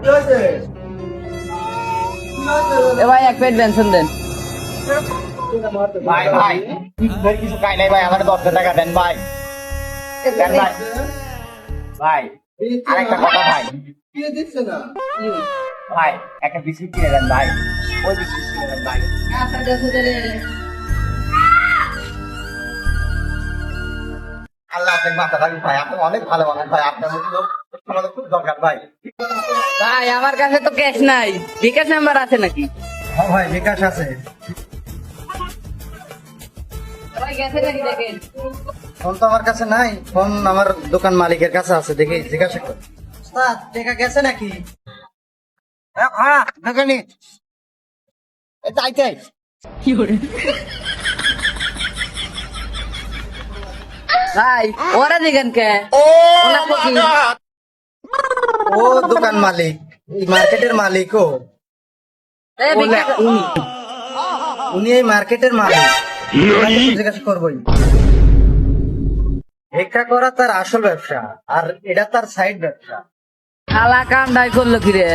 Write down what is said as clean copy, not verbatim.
এ ভাই এক plate Benson দেন। ভাই ভাই কিছু খাই নাই ভাই, আমার 10 টাকা দেন ভাই। দেন ভাই। ভাই আরেকটা কথা ভাই, ভাই একটা বিস্কুট কিনে দেন ভাই, ওই বিস্কুট কিনে দেন ভাই। আল্লাহ আপনাকে মাথা রাখুন ভাই, আপনি অনেক ভালো মানুষ ভাই, আপনার মতো লোক আমাদের খুব দরকার ভাই। ভাই আমার কাছে তো ক্যাশ নাই, বিকাশ নাম্বার আছে নাকি? হ্যাঁ ভাই বিকাশ আছে। ভাই গেছে নাকি দেখেন। ফোন তো আমার কাছে নাই, ফোন আমার দোকান মালিকের কাছে আছে, দেখি জিজ্ঞাসা কর। ওস্তাদ টাকা গেছে নাকি? হ্যাঁ দোকানি তাই ভাই ওরা দেখেন কে? ওনা কি? ও দোকান মালিক, এই মার্কেটের মালিক। ও এ বিকাশ উনি এই মার্কেটের মালিক, জিজ্ঞাসা করবোই। ভিক্ষা করা তার আসল ব্যবসা, আর এটা তার সাইড ব্যবসা। শালা কাম ডাই করলো কি রে?